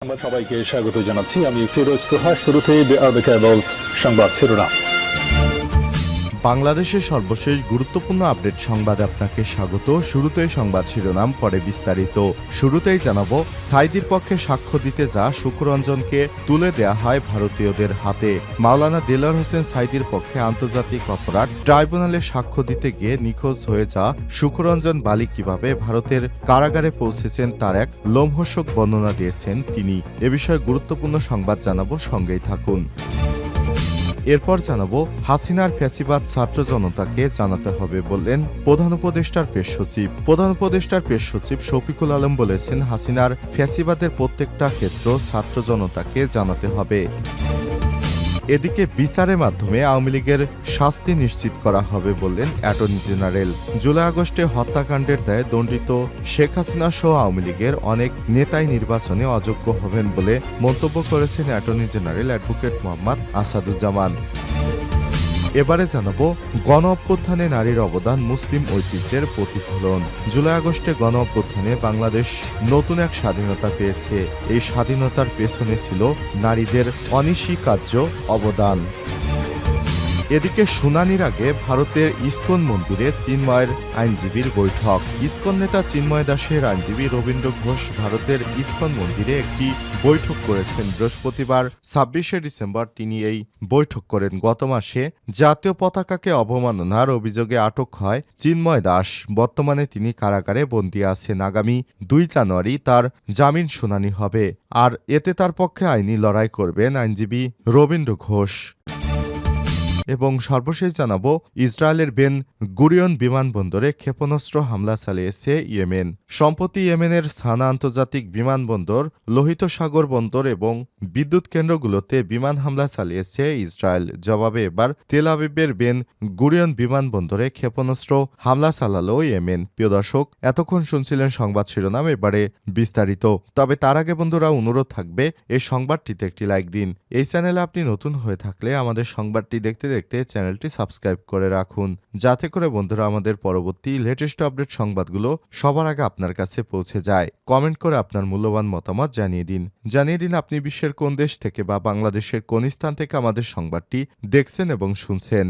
সংবাদ সবাইকে স্বাগত জানাচ্ছি। আমি ফিরোজ তোহা। শুরুতেই সংবাদ শিরোনাম। বাংলাদেশের সর্বশেষ গুরুত্বপূর্ণ আপডেট সংবাদে আপনাকে স্বাগত। শুরুতেই সংবাদ শিরোনাম, পরে বিস্তারিত। শুরুতেই জানাবো, সাঈদীর পক্ষে সাক্ষ্য দিতে যা সুখরঞ্জনকে তুলে দেয়া হয় ভারতীয়দের হাতে। মাওলানা দেলোয়ার হোসেন সাঈদীর পক্ষে আন্তর্জাতিক অপরাধ ট্রাইব্যুনালে সাক্ষ্য দিতে গিয়ে নিখোঁজ হয়ে যা সুখরঞ্জন বালি কিভাবে ভারতের কারাগারে পৌঁছেছেন তার এক লোমহর্ষক বর্ণনা দিয়েছেন তিনি। এ বিষয়ে গুরুত্বপূর্ণ সংবাদ জানাবো, সঙ্গেই থাকুন। এরপর জানাবো, হাসিনার ফ্যাসিবাদ ছাত্র জনতাকে জানাতে হবে বললেন প্রধান উপদেষ্টার পেশ সচিব। প্রধান উপদেষ্টার পেশ সচিব শফিকুল আলম বলেছেন, হাসিনার ফ্যাসিবাদের প্রত্যেকটা ক্ষেত্র ছাত্র জনতাকে জানাতে হবে। এদিকে বিচারের মাধ্যমে আওয়ামী লীগের শাস্তি নিশ্চিত করা হবে বললেন অ্যাটর্নি জেনারেল। জুলাই আগস্টে হত্যাকাণ্ডের দায়ে দণ্ডিত শেখ হাসিনা সহ আওয়ামী লীগের অনেক নেতাই নির্বাচনে অযোগ্য হবেন বলে মন্তব্য করেছেন attorney general advocate Mohammad Asaduzzaman. এবারে জানাবো, গণ অভ্যুত্থানে নারীর অবদান মুসলিম ঐতিহ্যের প্রতিফলন। জুলাই আগস্টে গণ অভ্যুত্থানে বাংলাদেশ নতুন এক স্বাধীনতা পেয়েছে। এই স্বাধীনতার পেছনে ছিল নারীদের অনস্বীকার্য অবদান। এদিকে শুনানির আগে ভারতের ইসকন মন্দিরে চিন্ময়ের আইনজীবীর বৈঠক। ইসকন নেতা চিন্ময় দাসের আইনজীবী রবীন্দ্র ঘোষ ভারতের ইসকন মন্দিরে একটি বৈঠক করেছেন বৃহস্পতিবার ২৬শে ডিসেম্বর তিনি এই বৈঠক করেন। গত মাসে জাতীয় পতাকাকে অবমাননার অভিযোগে আটক হয় চিন্ময় দাস। বর্তমানে তিনি কারাগারে বন্দী আছেন। আগামী ২ জানুয়ারি তার জামিন শুনানি হবে। আর এতে তার পক্ষে আইনি লড়াই করবেন আইনজীবী রবীন্দ্র ঘোষ। এবং সর্বশেষ জানাবো, ইসরায়েলের বেন গুরিয়ন বিমানবন্দরে ক্ষেপণাস্ত্র হামলা চালিয়েছে ইয়েমেন। সম্প্রতি ইয়েমেনের সানা আন্তর্জাতিক বিমানবন্দর, লোহিত সাগর বন্দর এবং বিদ্যুৎ কেন্দ্রগুলোতে বিমান হামলা চালিয়েছে ইসরায়েল। জবাবে এবার তেল আবিবের বেন গুরিয়ন বিমানবন্দরে ক্ষেপণাস্ত্র হামলা চালালো ইয়েমেন। প্রিয় দর্শক, এতক্ষণ শুনছিলেন সংবাদ শিরোনাম, এবারে বিস্তারিত। তবে তার আগে বন্ধুরা, অনুরোধ থাকবে এই সংবাদটিতে একটি লাইক দিন। এই চ্যানেলে আপনি নতুন হয়ে থাকলে আমাদের সংবাদটি দেখতে চ্যানেলটি সাবস্ক্রাইব করে রাখুন, যাতে করে বন্ধুরা আমাদের পরবর্তী লেটেস্ট আপডেট সংবাদগুলো সবার আগে আপনার কাছে পৌঁছে যায়। কমেন্ট করে আপনার মূল্যবান মতামত জানিয়ে দিন আপনি বিশ্বের কোন দেশ থেকে বা বাংলাদেশের কোন স্থান থেকে আমাদের সংবাদটি দেখছেন এবং শুনছেন।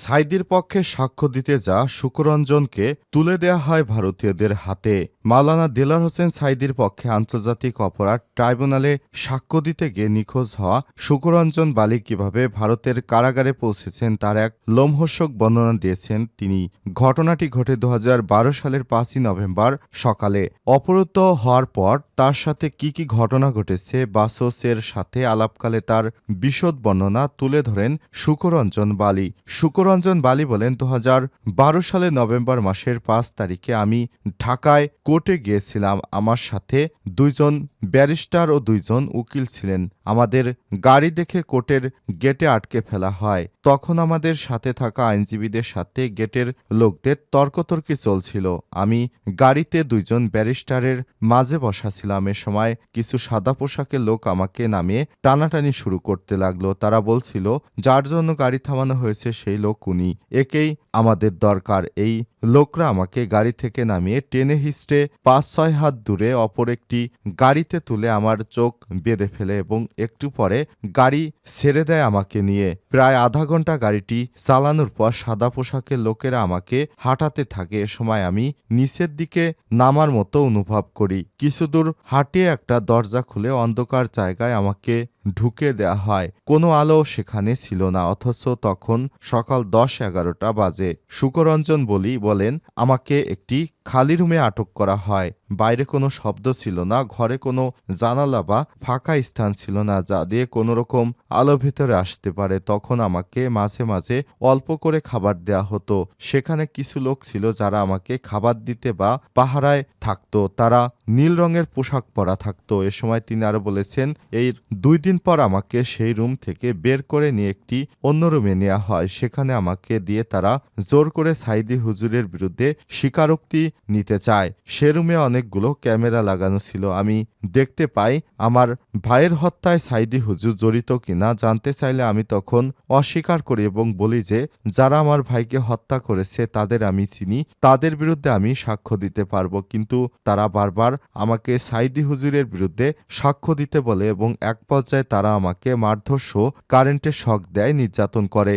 সাঈদীর পক্ষে সাক্ষ্য দিতে যা সুখরঞ্জনকে তুলে দেয়া হয় ভারতীয়দের হাতে। মাওলানা দেলোয়ার হোসেন সাঈদীর পক্ষে আন্তর্জাতিক অপরাধ ট্রাইব্যুনালে সাক্ষ্য দিতে গিয়ে নিখোঁজ হওয়া সুখরঞ্জন বালি কিভাবে ভারতের কারাগারে পৌঁছেছেন তার এক লোমহর্ষক বর্ণনা দিয়েছেন তিনি। ঘটনাটি ঘটে ২০১২ সালের ৫ই নভেম্বর সকালে। অপহৃত হওয়ার পর তার সাথে কি ঘটনা ঘটেছে বাসোসের সাথে আলাপকালে তার বিশদ বর্ণনা তুলে ধরেন সুখরঞ্জন বালি। সুখরঞ্জন বালি বলেন, ২০১২ সালের নভেম্বর মাসের ৫ তারিখে আমি ঢাকায় কোর্টে গিয়েছিলাম। আমার সাথে ২ জন ব্যারিস্টার ও ২ জন উকিল ছিলেন। আমাদের গাড়ি দেখে কোর্টের গেটে আটকে ফেলা হয়। তখন আমাদের সাথে থাকা আইনজীবীদের সাথে গেটের লোকদের তর্কতর্কি চলছিল। আমি গাড়িতে ২ জন ব্যারিস্টারের মাঝে বসা ছিলাম। এ সময় কিছু সাদা পোশাকের লোক আমাকে নামিয়ে টানাটানি শুরু করতে লাগলো। তারা বলছিল, যার জন্য গাড়ি থামানো হয়েছে সেই লোক উনি, একেই আমাদের দরকার। এই লোকরা আমাকে গাড়ি থেকে নামিয়ে টেনে হিঁচড়ে ৫-৬ হাত দূরে অপর একটি গাড়িতে তুলে আমার চোখ বেঁধে ফেলে এবং একটু পরে গাড়ি ছেড়ে দেয় আমাকে নিয়ে। প্রায় আধা ঘন্টা গাড়িটি চালানোর পর সাদা পোশাকের লোকেরা আমাকে হাঁটাতে থাকে। এ সময় আমি নিচের দিকে নামার মতো অনুভব করি। কিছু দূর হাঁটিয়ে একটা দরজা খুলে অন্ধকার জায়গায় আমাকে ঢুকে দেয়া হয়। কোনো আলো সেখানে ছিল না, অথচ তখন সকাল ১০-১১টা বাজে। সুখরঞ্জন বলেন, আমাকে একটি খালি রুমে আটক করা হয়। বাইরে কোনো শব্দ ছিল না, ঘরে কোনো জানালা বা ফাঁকা স্থান ছিল না যা দিয়ে কোনো রকম আলো ভেতরে আসতে পারে। তখন আমাকে মাঝে মাঝে অল্প করে খাবার দেয়া হতো। সেখানে কিছু লোক ছিল যারা আমাকে খাবার দিতে বা পাহারায় থাকতো। তারা নীল রঙের পোশাক পরা থাকতো। এ সময় তিনি আরো বলেছেন, এই ২ দিন পর আমাকে সেই রুম থেকে বের করে নিয়ে একটি অন্য রুমে নেওয়া হয়। সেখানে আমাকে দিয়ে তারা জোর করে সাঈদী হুজুরের বিরুদ্ধে স্বীকারোক্তি নিতে চায়। সে রুমে অনেক অনেকগুলো ক্যামেরা লাগানো ছিল। আমি দেখতে পাই আমার ভাইয়ের হত্যায় সাইদি হুজুর জড়িত কিনা জানতে চাইলে আমি তখন অস্বীকার করি এবং বলি যে যারা আমার ভাইকে হত্যা করেছে তাদের আমি চিনি, তাদের বিরুদ্ধে আমি সাক্ষ্য দিতে পারবো। কিন্তু তারা বারবার আমাকে সাইদি হুজুরের বিরুদ্ধে সাক্ষ্য দিতে বলে এবং এক পর্যায়ে তারা আমাকে মারধরসহ কারেন্টের শক দেয়, নির্যাতন করে।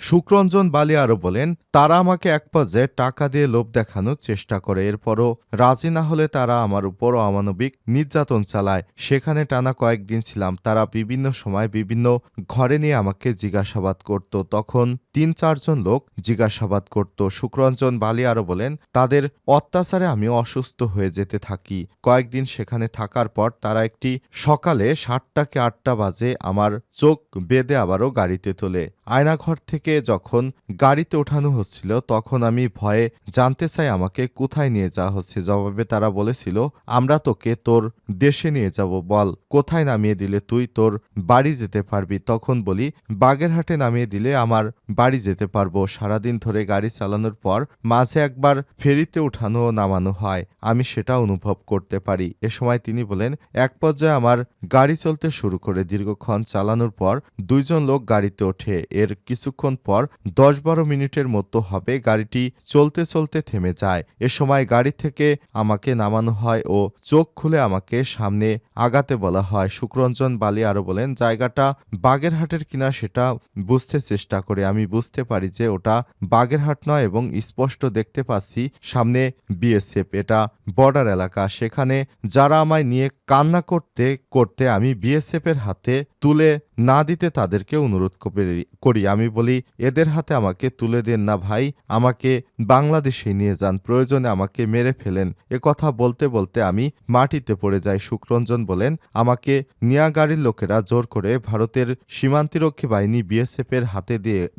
শুক্রঞ্জন বালি আরও বলেন, তারা আমাকে এক পর্যায়ে টাকা দিয়ে লোভ দেখানোর চেষ্টা করে। এরপরও রাজি না হলে তারা আমার উপর অমানবিক নির্যাতন চালায়। সেখানে টানা কয়েকদিন ছিলাম। তারা বিভিন্ন সময় বিভিন্ন ঘরে নিয়ে আমাকে জিজ্ঞাসাবাদ করত। তখন ৩-৪ জন লোক জিজ্ঞাসাবাদ করত। শুক্রঞ্জন বালি আরও বলেন, তাদের অত্যাচারে আমি অসুস্থ হয়ে যেতে থাকি। কয়েকদিন সেখানে থাকার পর তারা একটি সকালে ৭টা কি ৮টা বাজে আমার চোখ বেঁধে আবারও গাড়িতে তোলে। আয়নাঘর থেকে যখন গাড়িতে ওঠানো হচ্ছিল তখন আমি ভয়ে জানতে চাই আমাকে কোথায় নিয়ে যাওয়া হচ্ছে। জবাবে তারা বলেছিল, আমরা তোকে তোর দেশে নিয়ে যাব, বল কোথায় নামিয়ে দিলে তুই তোর বাড়ি যেতে পারবি। তখন বলি, বাগেরহাটে নামিয়ে দিলে আমার বাড়ি যেতে পারবো। সারাদিন ধরে গাড়ি চালানোর পর মাঝে একবার ফেরিতে উঠানো ও নামানো হয়, আমি সেটা অনুভব করতে পারি। এ সময় তিনি বলেন, এক পর্যায়ে আমার গাড়ি চলতে শুরু করে। দীর্ঘক্ষণ চালানোর পর ২ জন লোক গাড়িতে ওঠে। এর কিছুক্ষণ পর ১০-১২ মিনিটের মতো হবে গাড়িটি চলতে চলতে থেমে যায়। এ সময় গাড়ি থেকে আমাকে নামানো হয় ও চোখ খুলে আমাকে সামনে আগাতে বলা হয়। শুক্রঞ্জন বালি আরও বলেন, জায়গাটা বাগেরহাটের কিনা সেটা বুঝতে চেষ্টা করে। আমি বুঝতে পারি যে ওটা বাগেরহাট নয় এবং স্পষ্ট দেখতে পাচ্ছি সামনে বিএসএফ, এটা বর্ডার এলাকা। সেখানে যারা আমায় নিয়ে কান্না করতে করতে আমি বিএসএফ এর হাতে তুলে না দিতে তাদেরকে অনুরোধ করি। আমি বলি, এদের হাতে আমাকে তুলে দেন না ভাই, আমাকে বাংলাদেশে নিয়ে যান, প্রয়োজনে আমাকে মেরে ফেলেন। এ কথা বলতে বলতে আমি মাটিতে পড়ে যাই। শুক্রঞ্জন বলেন, আমাকে নিয়া গাড়ির লোকেরা জোর করে ভারতের সীমান্তরক্ষী বাহিনী বিএসএফ এর হাতে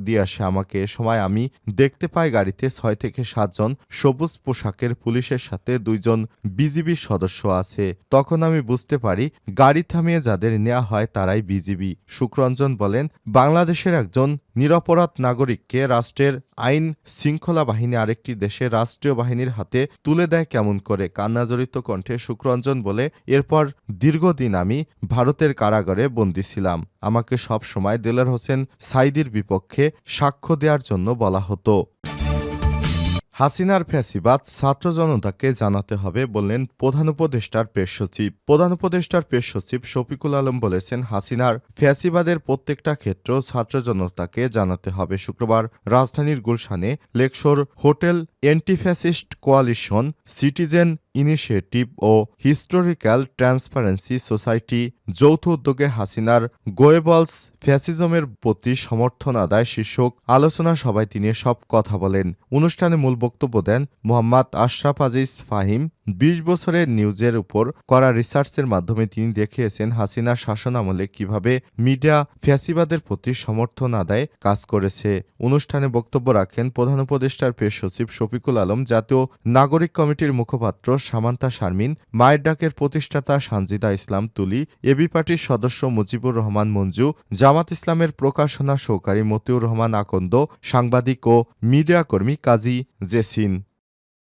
দিয়ে আসে আমাকে। এ সময় আমি দেখতে পাই গাড়িতে ৬ থেকে ৭ জন সবুজ পোশাকের পুলিশের সাথে ২ জন বিজিবি সদস্য আছে। তখন আমি বুঝতে পারি গাড়ি থামিয়ে যাদের নেওয়া হয় তারাই বিজিবি। শুক্রঞ্জন বলেন, বাংলাদেশের একজন নিরপরাধ নাগরিককে রাষ্ট্রের আইন শৃঙ্খলা বাহিনী আরেকটি দেশের রাষ্ট্রীয় বাহিনীর হাতে তুলে দেয় কেমন করে। কান্নাজড়িত কণ্ঠে শুক্রঞ্জন বলে, এরপর দীর্ঘদিন আমি ভারতের কারাগারে বন্দী ছিলাম। আমাকে সব সময় দেলোয়ার হোসেন সাঈদীর বিপক্ষে সাক্ষ্য দেওয়ার জন্য বলা হতো। হাসিনার ফ্যাসিবাদ ছাত্র জনতাকে জানাতে হবে বললেন প্রধান উপদেষ্টার প্রেস সচিব। প্রধান উপদেষ্টার প্রেস সচিব শফিকুল আলম বলেছেন, হাসিনার ফ্যাসিবাদের প্রত্যেকটা ক্ষেত্র ছাত্র জনতাকে জানাতে হবে। শুক্রবার রাজধানীর গুলশানে Lakeshore hotel antifascist coalition, citizen initiative ও হিস্টোরিক্যাল ট্রান্সপারেন্সি সোসাইটি যৌথ উদ্যোগে হাসিনার গোয়েবলস ফ্যাসিজমের প্রতি সমর্থন আদায় শীর্ষক আলোচনা সভায় তিনি সব কথা বলেন। অনুষ্ঠানে মূল বক্তব্য দেন মোহাম্মদ আশরাফ আজিজ ফাহিম। ২০ বছরের নিউজের উপর করা রিসার্চের মাধ্যমে তিনি দেখিয়েছেন হাসিনার শাসনামলে কিভাবে মিডিয়া ফ্যাসিবাদের প্রতি সমর্থন আদায়ে কাজ করেছে। অনুষ্ঠানে বক্তব্য রাখেন প্রধান উপদেষ্টার প্রেস সচিব শফিকুল আলম, জাতীয় নাগরিক কমিটির মুখপাত্র সামান্তা শারমিন, মায়ের ডাকের প্রতিষ্ঠাতা সানজিদা ইসলাম তুলি, এবি পার্টির সদস্য মুজিবুর রহমান মঞ্জু, জামাত ইসলামের প্রকাশনা সহকারী মতিউর রহমান আকন্দ, সাংবাদিক ও মিডিয়া কর্মী কাজী জেসিন।